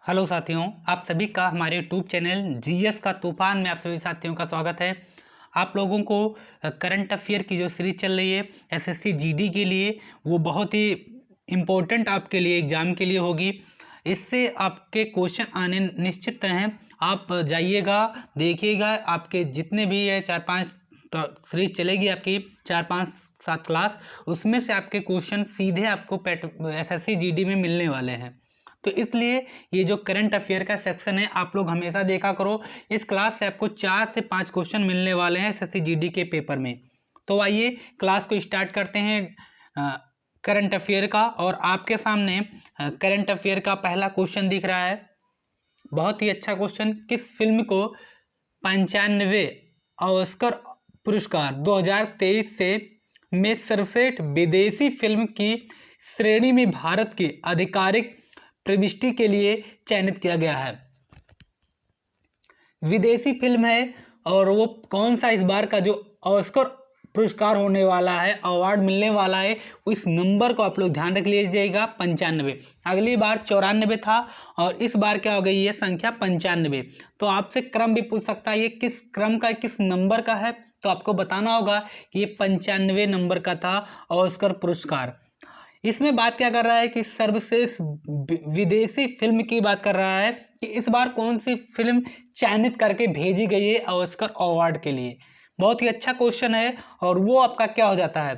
Hello साथियों, आप सभी का हमारे यूट्यूब चैनल जीएस का तूफान में आप सभी साथियों का स्वागत है। आप लोगों को करंट अफेयर की जो सीरीज चल रही है एसएससी जीडी के लिए, वो बहुत ही इम्पोर्टेंट आपके लिए एग्ज़ाम के लिए होगी। इससे आपके क्वेश्चन आने निश्चित हैं। आप जाइएगा, देखिएगा, आपके जितने भी है 4-5 सीरीज चलेगी आपकी 4-5-7 क्लास, उसमें से आपके क्वेश्चन सीधे आपको एसएससी जीडी में मिलने वाले हैं। तो इसलिए ये जो करंट अफेयर का सेक्शन है आप लोग हमेशा देखा करो। इस क्लास से आपको 4 से 5 क्वेश्चन मिलने वाले हैं एसएससी जीडी के पेपर में। तो आइए क्लास को स्टार्ट करते हैं करंट अफेयर का। और आपके सामने करंट अफेयर का पहला क्वेश्चन दिख रहा है। बहुत ही अच्छा क्वेश्चन। किस फिल्म को 95वें ऑस्कर पुरस्कार 2023 से में सर्वश्रेष्ठ विदेशी फिल्म की श्रेणी में भारत की आधिकारिक प्रविष्टि के लिए चयनित किया गया है? विदेशी फिल्म है और वो कौन सा इस बार का जो ऑस्कर पुरस्कार होने वाला है, अवार्ड मिलने वाला है, उस नंबर को आप लोग ध्यान रख लीजिएगा, 95। अगली बार 94 था और इस बार क्या हो गई है संख्या 95। तो आपसे क्रम भी पूछ सकता है ये किस क्रम का, किस नंबर का है, तो आपको बताना होगा कि ये 95 नंबर का था ऑस्कर पुरस्कार। इसमें बात क्या कर रहा है कि सर्वश्रेष्ठ विदेशी फिल्म की बात कर रहा है कि इस बार कौन सी फिल्म चयनित करके भेजी गई है ऑस्कर अवार्ड के लिए। बहुत ही अच्छा क्वेश्चन है और वो आपका क्या हो जाता है,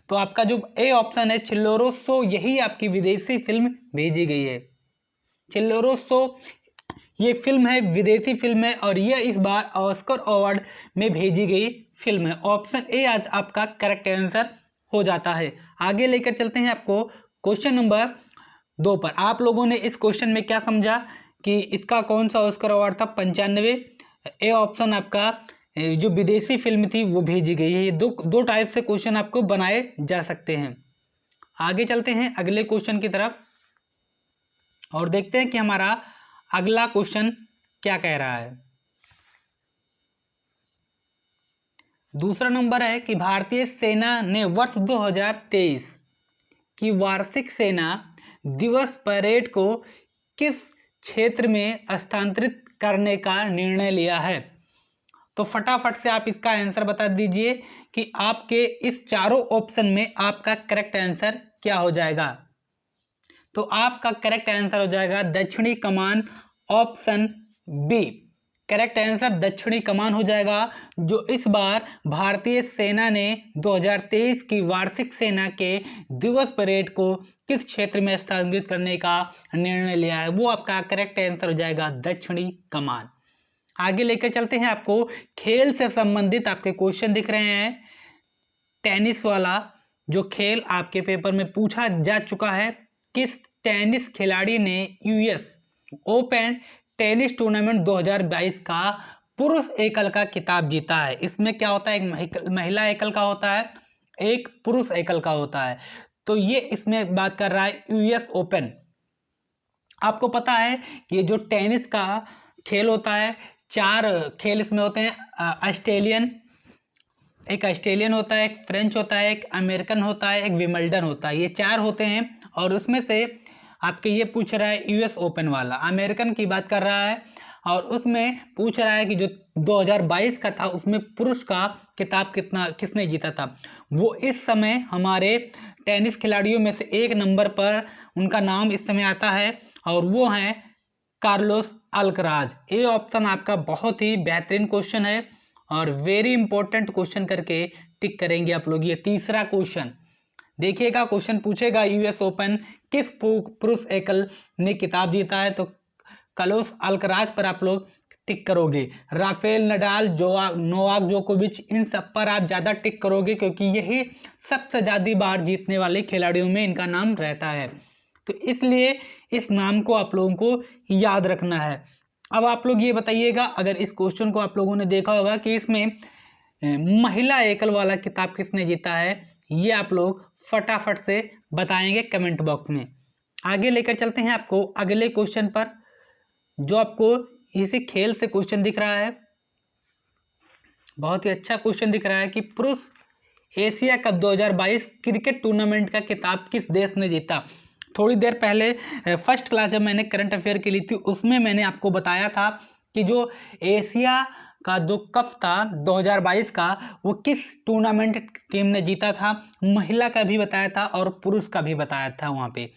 तो आपका जो ए ऑप्शन है चिल्लोरोसो, यही आपकी विदेशी फिल्म भेजी गई है। चिल्लोरोसो ये फिल्म है, विदेशी फिल्म है और ये इस बार ऑस्कर अवार्ड में भेजी गई फिल्म है। ऑप्शन ए आज आपका करेक्ट आंसर हो जाता है। आगे लेकर चलते हैं आपको क्वेश्चन नंबर 2 पर। आप लोगों ने इस क्वेश्चन में क्या समझा कि इसका कौन सा ऑस्कर अवार्ड था? 95। ए ऑप्शन आपका जो विदेशी फिल्म थी वो भेजी गई है। ये दो टाइप से क्वेश्चन आपको बनाए जा सकते हैं। आगे चलते हैं अगले क्वेश्चन की तरफ और देखते हैं कि हमारा अगला क्वेश्चन क्या कह रहा है। दूसरा नंबर है कि भारतीय सेना ने वर्ष 2023 की वार्षिक सेना दिवस परेड को किस क्षेत्र में स्थानांतरित करने का निर्णय लिया है? तो फटाफट से आप इसका आंसर बता दीजिए कि आपके इस चारों ऑप्शन में आपका करेक्ट आंसर क्या हो जाएगा। तो आपका करेक्ट आंसर हो जाएगा दक्षिणी कमान, ऑप्शन बी। करेक्ट आंसर दक्षिणी कमान हो जाएगा, जो इस बार भारतीय सेना ने 2023 की वार्षिक सेना के दिवस परेड को किस क्षेत्र में स्थानांतरित करने का निर्णय लिया है, वो आपका करेक्ट आंसर हो जाएगा दक्षिणी कमान। आगे लेकर चलते हैं आपको खेल से संबंधित आपके क्वेश्चन दिख रहे हैं। टेनिस वाला जो खेल आपके पेपर में पूछा जा चुका है, किस टेनिस खिलाड़ी ने यूएस ओपन टेनिस टूर्नामेंट 2022 का पुरुष एकल का खिताब जीता है? इसमें क्या होता है, एक महिला एकल का होता है, एक पुरुष एकल का होता है। तो ये इसमें बात कर रहा है यूएस ओपन। आपको पता है कि ये जो टेनिस का खेल होता है, 4 खेल इसमें होते हैं। एक ऑस्ट्रेलियन होता है, एक फ्रेंच होता है, एक अमेरिकन होता है, एक विंबलडन होता है। ये 4 होते हैं और उसमें से आपके ये पूछ रहा है यूएस ओपन वाला, अमेरिकन की बात कर रहा है और उसमें पूछ रहा है कि जो 2022 का था उसमें पुरुष का खिताब किसने जीता था। वो इस समय हमारे टेनिस खिलाड़ियों में से एक नंबर पर उनका नाम इस समय आता है और वो हैं कार्लोस अल्कराज। ए ऑप्शन आपका बहुत ही बेहतरीन क्वेश्चन है और वेरी इंपॉर्टेंट क्वेश्चन करके टिक करेंगे आप लोग। ये तीसरा क्वेश्चन देखिएगा, क्वेश्चन पूछेगा यूएस ओपन किस पुरुष एकल ने खिताब जीता है, तो कार्लोस अल्कराज पर आप लोग टिक करोगे। राफेल नडाल, नोवाक जोकोविच, इन सब पर आप ज़्यादा टिक करोगे क्योंकि यही सबसे ज़्यादा बार जीतने वाले खिलाड़ियों में इनका नाम रहता है। तो इसलिए इस नाम को आप लोगों को याद रखना है। अब आप लोग ये बताइएगा, अगर इस क्वेश्चन को आप लोगों ने देखा होगा कि इसमें महिला एकल वाला खिताब किसने जीता है, ये आप लोग फटाफट से बताएंगे कमेंट बॉक्स में। आगे लेकर चलते हैं आपको अगले क्वेश्चन पर, जो आपको इसी खेल से क्वेश्चन दिख रहा है। बहुत ही अच्छा क्वेश्चन दिख रहा है कि पुरुष एशिया कप 2022 क्रिकेट टूर्नामेंट का खिताब किस देश ने जीता। थोड़ी देर पहले फर्स्ट क्लास जब मैंने करंट अफेयर की ली थी उसमें मैंने आपको बताया था कि जो एशिया का जो कप था 2022 का वो किस टूर्नामेंट टीम ने जीता था, महिला का भी बताया था और पुरुष का भी बताया था वहाँ पे।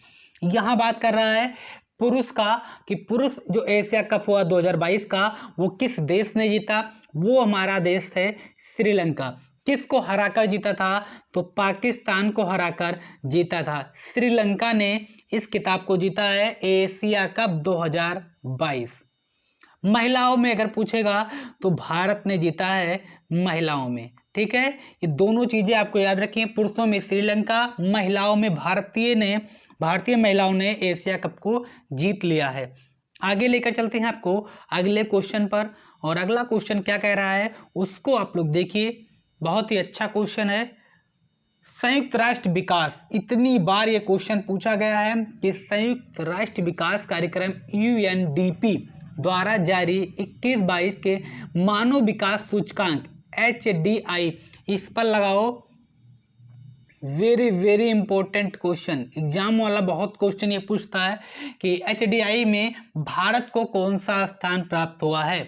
यहाँ बात कर रहा है पुरुष का कि पुरुष जो एशिया कप हुआ 2022 का वो किस देश ने जीता, वो हमारा देश है श्रीलंका। किसको हराकर जीता था, तो पाकिस्तान को हराकर जीता था। श्रीलंका ने इस खिताब को जीता है एशिया कप 2022। महिलाओं में अगर पूछेगा तो भारत ने जीता है महिलाओं में। ठीक है, ये दोनों चीजें आपको याद रखिए, पुरुषों में श्रीलंका, महिलाओं में भारतीय महिलाओं ने एशिया कप को जीत लिया है। आगे लेकर चलते हैं आपको अगले क्वेश्चन पर, और अगला क्वेश्चन क्या कह रहा है उसको आप लोग देखिए, बहुत ही अच्छा क्वेश्चन है। संयुक्त राष्ट्र विकास, इतनी बार ये क्वेश्चन पूछा गया है कि संयुक्त राष्ट्र विकास कार्यक्रम यूएनडीपी द्वारा जारी 21-22 के मानव विकास सूचकांक HDI, इस पर लगाओ। Very very important question, exam वाला बहुत क्वेश्चन ये पूछता है कि HDI में भारत को कौन सा स्थान प्राप्त हुआ है।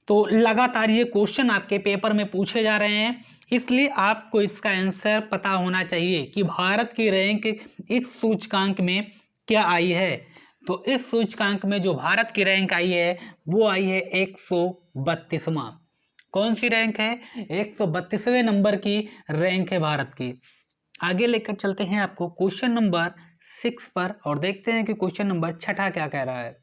तो लगातार ये क्वेश्चन आपके पेपर में पूछे जा रहे हैं, इसलिए आपको इसका आंसर पता होना चाहिए कि भारत की रैंक इस सूचकांक में क्या आई है। तो इस सूचकांक में जो भारत की रैंक आई है वो आई है 132वां। कौन सी रैंक है, 132वें नंबर की रैंक है भारत की। आगे लेकर चलते हैं आपको क्वेश्चन नंबर 6 पर, और देखते हैं कि क्वेश्चन नंबर 6 क्या कह रहा है।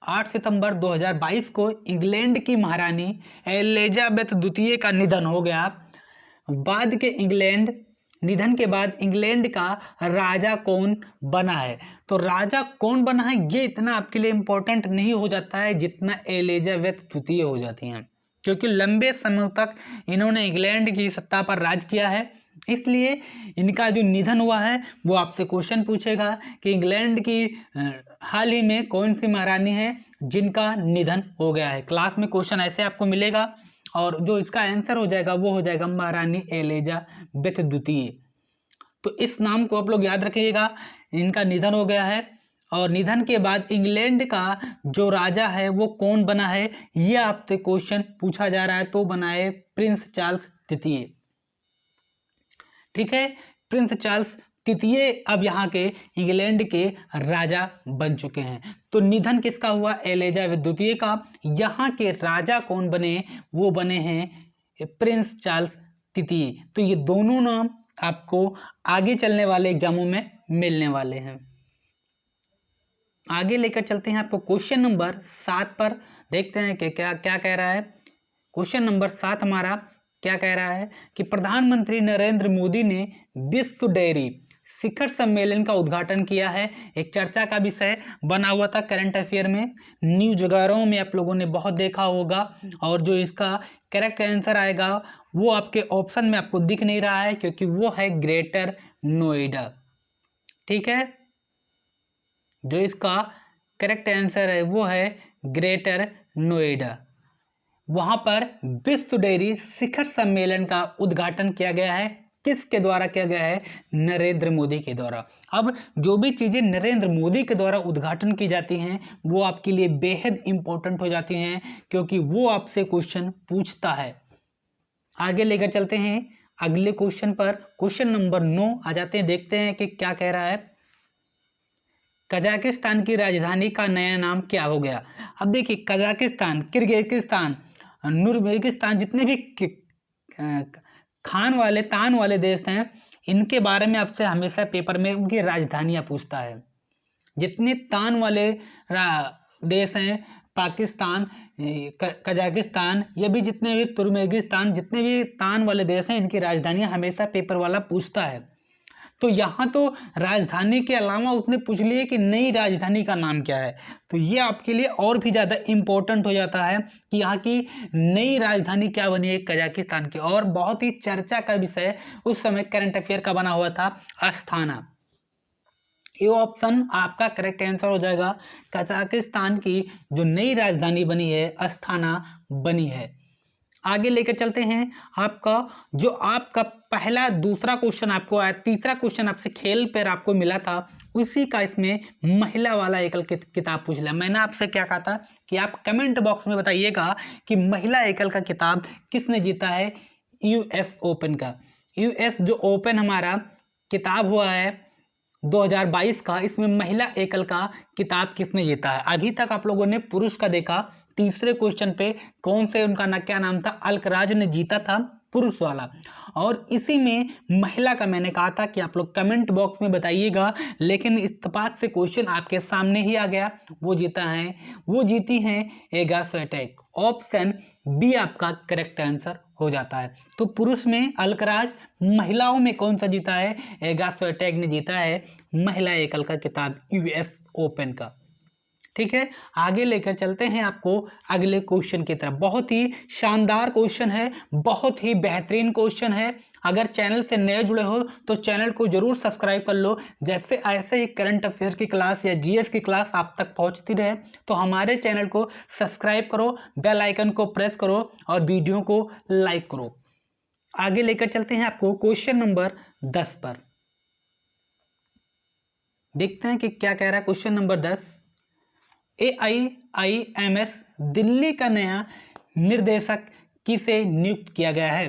8 सितंबर 2022 को इंग्लैंड की महारानी एलिजाबेथ द्वितीय का निधन हो गया। निधन के बाद इंग्लैंड का राजा कौन बना है। तो राजा कौन बना है ये इतना आपके लिए इंपॉर्टेंट नहीं हो जाता है जितना एलिजाबेथ द्वितीय हो जाती हैं, क्योंकि लंबे समय तक इन्होंने इंग्लैंड की सत्ता पर राज किया है, इसलिए इनका जो निधन हुआ है वो आपसे क्वेश्चन पूछेगा कि इंग्लैंड की हाल ही में कौन सी महारानी है जिनका निधन हो गया है। क्लास में क्वेश्चन ऐसे आपको मिलेगा, और जो इसका आंसर हो जाएगा वो हो जाएगा महारानी एलिजाबेथ द्वितीय। तो इस नाम को आप लोग याद रखिएगा, इनका निधन हो गया है, और निधन के बाद इंग्लैंड का जो राजा है वो कौन बना है ये आपसे क्वेश्चन पूछा जा रहा है। तो बना है प्रिंस चार्ल्स तृतीय। ठीक है, प्रिंस चार्ल्स तृतीय अब यहाँ के इंग्लैंड के राजा बन चुके हैं। तो निधन किसका हुआ, एलिजाबेथ द्वितीय का। यहाँ के राजा कौन बने, वो बने हैं प्रिंस चार्ल्स तृतीय। तो ये दोनों नाम आपको आगे चलने वाले एग्जामों में मिलने वाले हैं। आगे लेकर चलते हैं आपको क्वेश्चन नंबर 7 पर, देखते हैं कि क्या क्या कह रहा है। क्वेश्चन नंबर 7 हमारा क्या कह रहा है कि प्रधानमंत्री नरेंद्र मोदी ने विश्व डेयरी शिखर सम्मेलन का उद्घाटन किया है। एक चर्चा का विषय बना हुआ था करंट अफेयर में, न्यूज वगैरह में आप लोगों ने बहुत देखा होगा, और जो इसका करेक्ट आंसर आएगा वो आपके ऑप्शन में आपको दिख नहीं रहा है क्योंकि वो है ग्रेटर नोएडा। ठीक है, जो इसका करेक्ट आंसर है वो है ग्रेटर नोएडा। वहां पर विश्व डेयरी शिखर सम्मेलन का उद्घाटन किया गया है। किसके द्वारा किया गया है, नरेंद्र मोदी के द्वारा। अब जो भी चीजें नरेंद्र मोदी के द्वारा उद्घाटन की जाती हैं वो आपके लिए बेहद इंपॉर्टेंट हो जाती हैं, क्योंकि वो आपसे क्वेश्चन पूछता है। आगे लेकर चलते हैं अगले क्वेश्चन पर, क्वेश्चन नंबर 9 आ जाते हैं, देखते हैं कि क्या कह रहा है। कजाकिस्तान की राजधानी का नया नाम क्या हो गया। अब देखिए कजाकिस्तान, किर्गिस्तान, नुर्बेगिस्तान, जितने भी तान वाले देश हैं इनके बारे में आपसे हमेशा पेपर में उनकी राजधानियां पूछता है। जितने तान वाले देश हैं, पाकिस्तान, कजाकिस्तान, ये भी जितने भी तुर्कमेनिस्तान, जितने भी तान वाले देश हैं इनकी राजधानियां हमेशा पेपर वाला पूछता है। तो यहाँ तो राजधानी के अलावा उसने पूछ लिया कि नई राजधानी का नाम क्या है। तो ये आपके लिए और भी ज़्यादा इम्पोर्टेंट हो जाता है कि यहाँ की नई राजधानी क्या बनी है कजाकिस्तान की। और बहुत ही चर्चा का विषय उस समय करंट अफेयर का बना हुआ था अस्थाना। ये ऑप्शन आपका करेक्ट आंसर हो जाएगा। कजाकिस्तान की जो नई राजधानी बनी है अस्थाना बनी है। आगे लेकर चलते हैं आपका जो आपका पहला दूसरा क्वेश्चन आपको आया, तीसरा क्वेश्चन आपसे खेल पर आपको मिला था, उसी का इसमें महिला वाला एकल किताब पूछ लिया। मैंने आपसे क्या कहा था कि आप कमेंट बॉक्स में बताइएगा कि महिला एकल का किताब किसने जीता है, यूएस ओपन का। यूएस जो ओपन हमारा किताब हुआ है 2022 का, इसमें महिला एकल का किताब किसने जीता है। अभी तक आप लोगों ने पुरुष का देखा, तीसरे क्वेश्चन पे कौन से उनका क्या नाम था, अलकराज ने जीता था पुरुष वाला, और इसी में महिला का मैंने कहा था कि आप लोग कमेंट बॉक्स में बताइएगा, लेकिन इत्तेफाक से क्वेश्चन आपके सामने ही आ गया। वो जीती हैं एगा स्वीटेक। ऑप्शन बी आपका करेक्ट आंसर हो जाता है। तो पुरुष में अलकराज, महिलाओं में कौन सा जीता है, एगा स्वीटेक ने जीता है महिला एकल का किताब यूएस ओपन का। ठीक है, आगे लेकर चलते हैं आपको अगले क्वेश्चन की तरफ। बहुत ही शानदार क्वेश्चन है, बहुत ही बेहतरीन क्वेश्चन है। अगर चैनल से नए जुड़े हो तो चैनल को जरूर सब्सक्राइब कर लो, जैसे ऐसे ही करंट अफेयर की क्लास या जीएस की क्लास आप तक पहुंचती रहे, तो हमारे चैनल को सब्सक्राइब करो, बेल आइकन को प्रेस करो और वीडियो को लाइक करो। आगे लेकर चलते हैं आपको क्वेश्चन नंबर 10 पर। देखते हैं कि क्या कह रहा है क्वेश्चन नंबर 10। AIIMS दिल्ली का नया निर्देशक किसे नियुक्त किया गया है।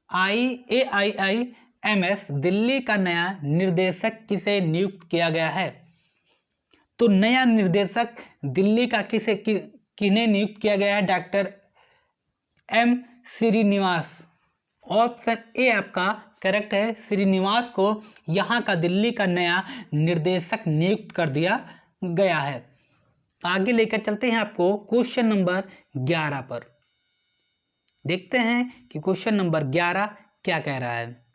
AIIMS दिल्ली का नया निर्देशक किसे नियुक्त किया गया है। तो नया निर्देशक दिल्ली का किन्हें नियुक्त किया गया है, doctor M Srinivas. Option A आपका करेक्ट है, श्रीनिवास को यहाँ का दिल्ली का नया निर्देशक नियुक्त कर दिया गया है। आगे लेकर चलते हैं आपको क्वेश्चन नंबर 11 पर। देखते हैं कि क्वेश्चन नंबर 11 क्या कह रहा है।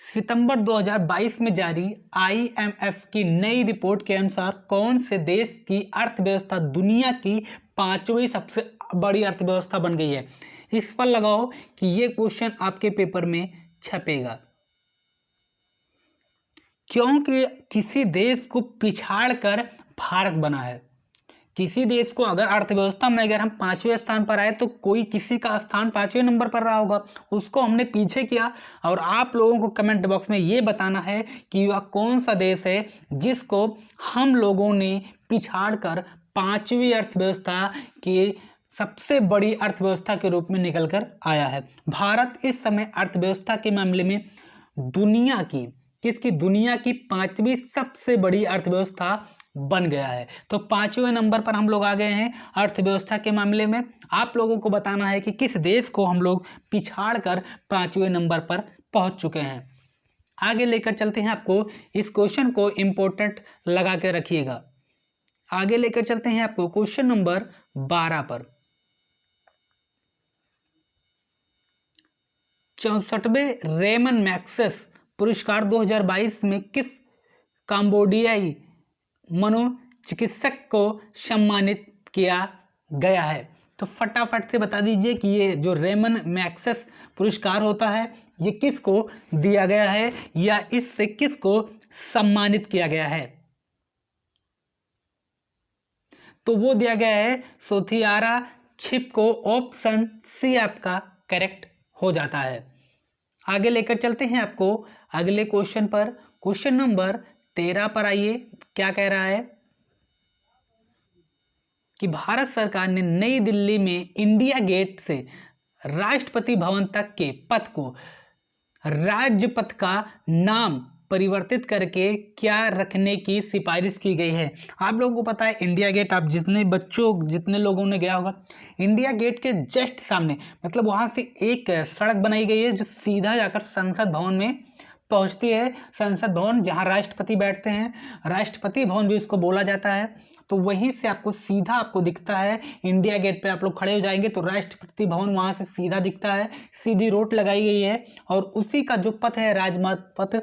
सितंबर 2022 में जारी IMF की नई रिपोर्ट के अनुसार कौन से देश की अर्थव्यवस्था दुनिया की 5वीं सबसे बड़ी अर्थव्यवस्था बन गई है। इस पर लगाओ कि ये क्वेश्चन आपके पेपर में छपेगा, क्योंकि किसी देश को पिछाड़ कर भारत बना है। किसी देश को अगर अर्थव्यवस्था में अगर हम 5वें स्थान पर आए तो कोई किसी का स्थान 5वें नंबर पर रहा होगा, उसको हमने पीछे किया। और आप लोगों को कमेंट बॉक्स में ये बताना है कि वह कौन सा देश है जिसको हम लोगों ने पिछाड़ कर 5वीं अर्थव्यवस्था की सबसे बड़ी अर्थव्यवस्था के रूप में निकल कर आया है। भारत इस समय अर्थव्यवस्था के मामले में दुनिया की 5वीं सबसे बड़ी अर्थव्यवस्था बन गया है। तो 5वें नंबर पर हम लोग आ गए हैं अर्थव्यवस्था के मामले में। आप लोगों को बताना है कि किस देश को हम लोग पिछाड़ कर 5वें नंबर पर पहुंच चुके हैं। आगे लेकर चलते हैं आपको, इस क्वेश्चन को इंपॉर्टेंट लगा के रखिएगा। आगे लेकर चलते हैं आपको क्वेश्चन नंबर 12 पर। 64वें रेमन मैग्सेस पुरस्कार 2022 में किस काम्बोडियाई मनोचिकित्सक को सम्मानित किया गया है। तो फटाफट से बता दीजिए कि ये जो रेमन मैग्सेस पुरस्कार होता है ये किसको दिया गया है या इससे किसको सम्मानित किया गया है। तो वो दिया गया है सोथियारा छिप को। ऑप्शन सी आपका करेक्ट हो जाता है। आगे लेकर चलते हैं आपको अगले क्वेश्चन पर। क्वेश्चन नंबर 13 पर आइए, क्या कह रहा है कि भारत सरकार ने नई दिल्ली में इंडिया गेट से राष्ट्रपति भवन तक के पथ को राजपथ का नाम परिवर्तित करके क्या रखने की सिफारिश की गई है। आप लोगों को पता है इंडिया गेट, आप जितने लोगों ने गया होगा, इंडिया गेट के जस्ट सामने मतलब वहाँ से एक सड़क बनाई गई है जो सीधा जाकर संसद भवन में पहुँचती है। संसद भवन जहाँ राष्ट्रपति बैठते हैं, राष्ट्रपति भवन भी इसको बोला जाता है। तो वहीं से आपको सीधा आपको दिखता है, इंडिया गेट पे आप लोग खड़े हो जाएंगे तो राष्ट्रपति भवन वहाँ से सीधा दिखता है। सीधी रोड लगाई गई है और उसी का जो पथ है राजमार्ग पथ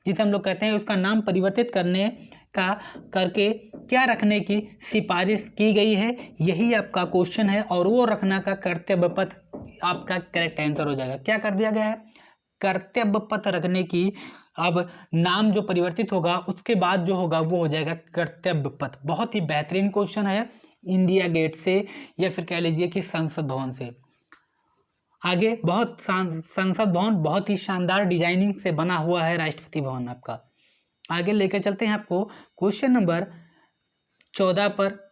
जिसे हम लोग कहते हैं, उसका नाम परिवर्तित करके क्या रखने की सिफारिश की गई है, यही आपका क्वेश्चन है। और वो रखना का कर्तव्य पथ आपका करेक्ट आंसर हो जाएगा। क्या कर दिया गया है, कर्तव्य पथ रखने की। अब नाम जो परिवर्तित होगा उसके बाद जो होगा वो हो जाएगा कर्तव्य पथ। बहुत ही बेहतरीन क्वेश्चन है, इंडिया गेट से या फिर कह लीजिए कि संसद भवन से। आगे बहुत संसद भवन बहुत ही शानदार डिजाइनिंग से बना हुआ है राष्ट्रपति भवन आपका। आगे लेकर चलते हैं आपको क्वेश्चन नंबर 14 पर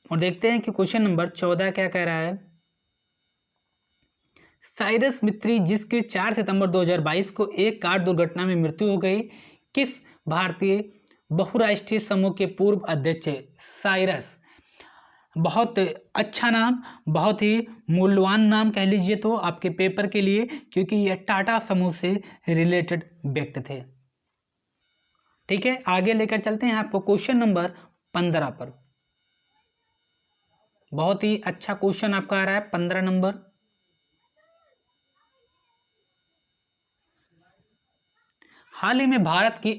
और देखते हैं कि क्वेश्चन नंबर 14 क्या कह रहा है। साइरस मिस्त्री जिसकी 4 सितंबर 2022 को एक कार दुर्घटना में मृत्यु हो गई, किस भारतीय बहुराष्ट्रीय समूह के पूर्व अध्यक्ष है? साइरस, बहुत अच्छा नाम, बहुत ही मूल्यवान नाम कह लीजिए तो आपके पेपर के लिए, क्योंकि यह टाटा समूह से रिलेटेड व्यक्ति थे। ठीक है, आगे लेकर चलते हैं आपको क्वेश्चन नंबर 15 पर। बहुत ही अच्छा क्वेश्चन आपका आ रहा है 15 नंबर। हाल ही में भारत की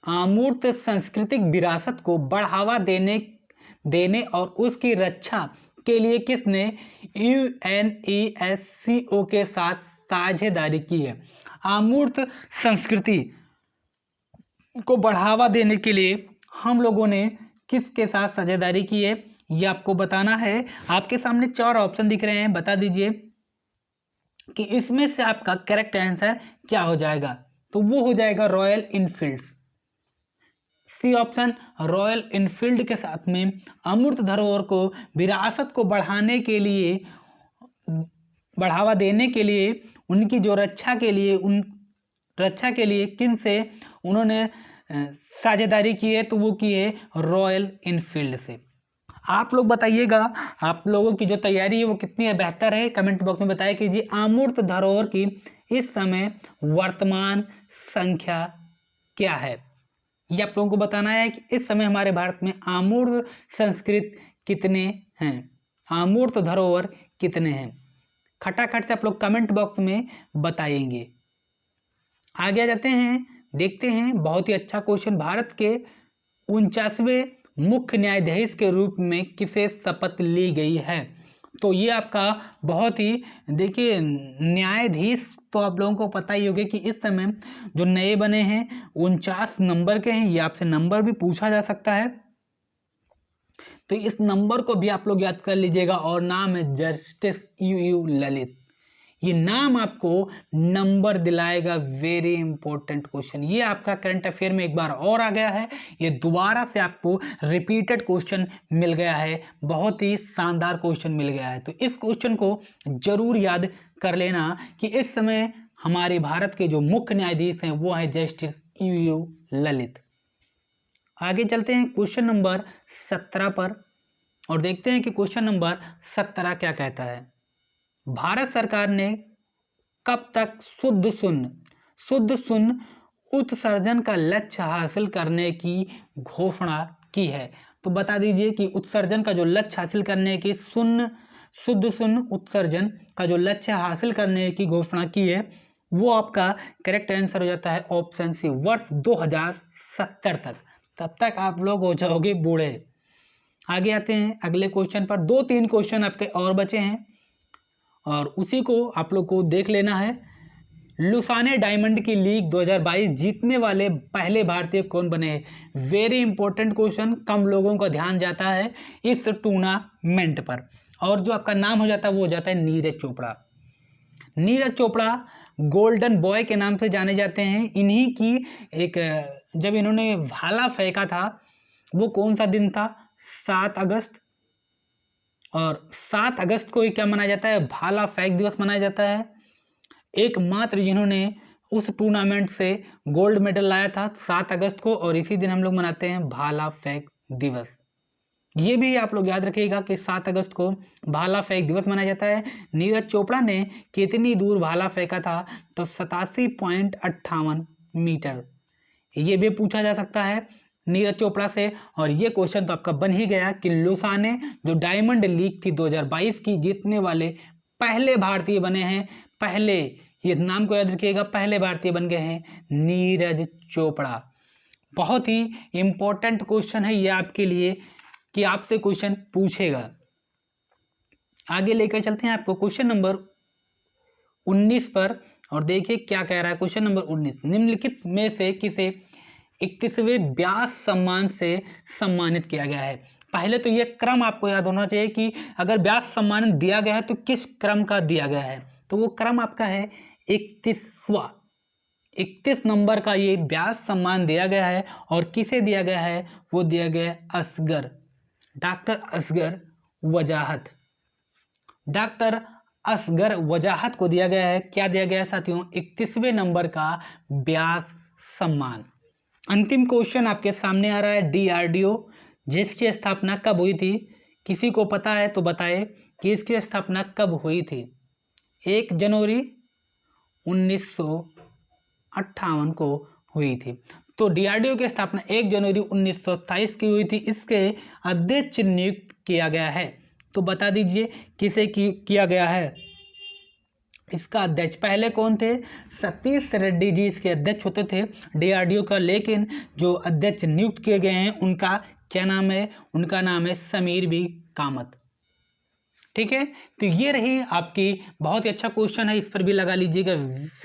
अमूर्त सांस्कृतिक विरासत को बढ़ावा देने और उसकी रक्षा के लिए किसने UNESCO के साथ साझेदारी की है? अमूर्त संस्कृति को बढ़ावा देने के लिए हम लोगों ने किसके साथ साझेदारी की है, ये आपको बताना है। आपके सामने 4 ऑप्शन दिख रहे हैं, बता दीजिए कि इसमें से आपका करेक्ट आंसर क्या हो जाएगा। तो वो हो जाएगा Royal Enfield. C option, Royal Enfield के साथ में अमूर्त धरोहर को विरासत को बढ़ावा देने के लिए उनकी जो रक्षा के लिए किन से उन्होंने साझेदारी की है, तो वो की है रॉयल इनफील्ड से। आप लोग बताइएगा आप लोगों की जो तैयारी है वो कितनी बेहतर है, कमेंट बॉक्स में बताया कीजिए। अमूर्त धरोहर की इस समय वर्तमान संख्या क्या है, ये आप लोगों को बताना है कि इस समय हमारे भारत में अमूर्त संस्कृत कितने हैं, अमूर्त धरोहर कितने हैं। खटाखट से आप लोग कमेंट बॉक्स में बताएंगे। आगे आ जाते हैं, देखते हैं बहुत ही अच्छा क्वेश्चन। भारत के 49वें मुख्य न्यायाधीश के रूप में किसे शपथ ली गई है? तो ये आपका बहुत ही, देखिए न्यायाधीश तो आप लोगों को पता ही होगा कि इस समय जो नए बने हैं 49 नंबर के हैं। ये आपसे नंबर भी पूछा जा सकता है, तो इस नंबर को भी आप लोग याद कर लीजिएगा। और नाम है जस्टिस यू ललित। ये नाम आपको नंबर दिलाएगा। वेरी इंपॉर्टेंट क्वेश्चन, ये आपका करंट अफेयर में एक बार और आ गया है, ये दोबारा से आपको रिपीटेड क्वेश्चन मिल गया है, बहुत ही शानदार क्वेश्चन मिल गया है। तो इस क्वेश्चन को जरूर याद कर लेना कि इस समय हमारे भारत के जो मुख्य न्यायाधीश हैं वो है जस्टिस यू ललित। आगे चलते हैं क्वेश्चन नंबर 17 पर और देखते हैं कि क्वेश्चन नंबर 17 क्या कहता है। भारत सरकार ने कब तक शुद्ध शून्य उत्सर्जन का लक्ष्य हासिल करने की घोषणा की है? तो बता दीजिए कि उत्सर्जन का जो लक्ष्य हासिल करने की शुद्ध शून्य उत्सर्जन का जो लक्ष्य हासिल करने की घोषणा की है, वो आपका करेक्ट आंसर हो जाता है ऑप्शन सी, वर्ष 2070 तक। तब तक आप लोग हो जाओगे बूढ़े। आगे आते हैं अगले क्वेश्चन पर। 2-3 क्वेश्चन आपके और बचे हैं और उसी को आप लोग को देख लेना है। लुसाने डायमंड की लीग 2022 जीतने वाले पहले भारतीय कौन बने हैं? वेरी इंपॉर्टेंट क्वेश्चन, कम लोगों का ध्यान जाता है इस टूर्नामेंट पर, और जो आपका नाम हो जाता है वो हो जाता है नीरज चोपड़ा। नीरज चोपड़ा गोल्डन बॉय के नाम से जाने जाते हैं। इन्हीं की एक, जब इन्होंने भाला फेंका था वो कौन सा दिन था? 7 अगस्त। और 7 अगस्त को ही क्या मनाया जाता है? भाला फेंक दिवस मनाया जाता है। एकमात्र जिन्होंने उस टूर्नामेंट से गोल्ड मेडल लाया था 7 अगस्त को, और इसी दिन हम लोग मनाते हैं भाला फेंक दिवस। ये भी आप लोग याद रखिएगा कि 7 अगस्त को भाला फेंक दिवस मनाया जाता है। नीरज चोपड़ा ने कितनी दूर भाला फेंका था? तो 87.58 मीटर। ये भी पूछा जा सकता है नीरज चोपड़ा से। और ये क्वेश्चन तो आपका बन ही गया कि लुसाने जो डायमंड लीग थी 2022 की जीतने वाले पहले भारतीय बने हैं। पहले, ये नाम को याद रखिएगा, पहले भारतीय बन गए हैं नीरज चोपड़ा। बहुत ही इंपॉर्टेंट क्वेश्चन है ये आपके लिए कि आपसे क्वेश्चन पूछेगा। आगे लेकर चलते हैं आपको क्वेश्चन नंबर 19 पर और देखिए क्या कह रहा है क्वेश्चन नंबर 19। निम्नलिखित में से किसे 31वें व्यास सम्मान से सम्मानित किया गया है। पहले तो ये क्रम आपको याद होना चाहिए कि अगर व्यास सम्मान दिया गया है तो किस क्रम का दिया गया है, तो वो क्रम आपका है 31वां। 31 नंबर का ये व्यास सम्मान दिया गया है। और किसे दिया गया है? वो दिया गया है असगर, डॉक्टर असगर वजाहत। डॉक्टर असगर वजाहत को दिया गया है। क्या दिया गया है साथियों? 31वें नंबर का व्यास सम्मान। अंतिम क्वेश्चन आपके सामने आ रहा है, DRDO जिसकी स्थापना कब हुई थी? किसी को पता है तो बताए कि इसकी स्थापना कब हुई थी? 1 जनवरी 1958 को हुई थी। तो DRDO की स्थापना 1 जनवरी 1927 की हुई थी। इसके अध्यक्ष नियुक्त किया गया है। तो बता दीजिए किसे किया गया है इसका अध्यक्ष? पहले कौन थे? सतीश रेड्डी जी इसके अध्यक्ष होते थे DRDO का, लेकिन जो अध्यक्ष नियुक्त किए गए हैं उनका क्या नाम है? उनका नाम है समीर बी कामत। ठीक है, तो ये रही आपकी, बहुत ही अच्छा क्वेश्चन है, इस पर भी लगा लीजिएगा।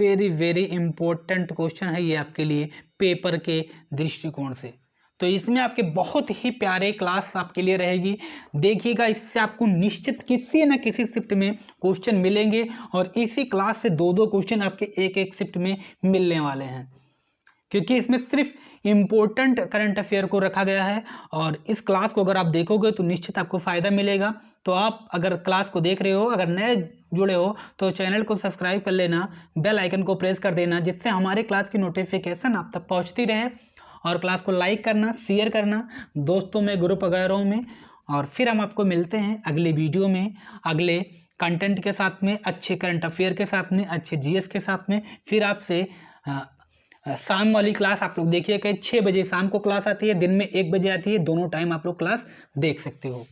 वेरी वेरी इंपॉर्टेंट क्वेश्चन है ये आपके लिए पेपर के दृष्टिकोण से। तो इसमें आपके बहुत ही प्यारे क्लास आपके लिए रहेगी, देखिएगा। इससे आपको निश्चित किसी न किसी शिफ्ट में क्वेश्चन मिलेंगे और इसी क्लास से 2-2 क्वेश्चन आपके एक शिफ्ट में मिलने वाले हैं, क्योंकि इसमें सिर्फ इम्पोर्टेंट करंट अफेयर को रखा गया है। और इस क्लास को अगर आप देखोगे तो निश्चित आपको फ़ायदा मिलेगा। तो आप अगर क्लास को देख रहे हो, अगर नए जुड़े हो तो चैनल को सब्सक्राइब कर लेना, बेल आइकन को प्रेस कर देना, जिससे हमारे क्लास की नोटिफिकेशन आप तक पहुंचती रहे। और क्लास को लाइक करना, शेयर करना दोस्तों में, ग्रुप वगैरह में। और फिर हम आपको मिलते हैं अगले वीडियो में, अगले कंटेंट के साथ में, अच्छे करंट अफेयर के साथ में, अच्छे GS के साथ में। फिर आपसे शाम वाली क्लास आप लोग देखिए कि 6 बजे शाम को क्लास आती है, दिन में 1 बजे आती है, दोनों टाइम आप लोग क्लास देख सकते हो।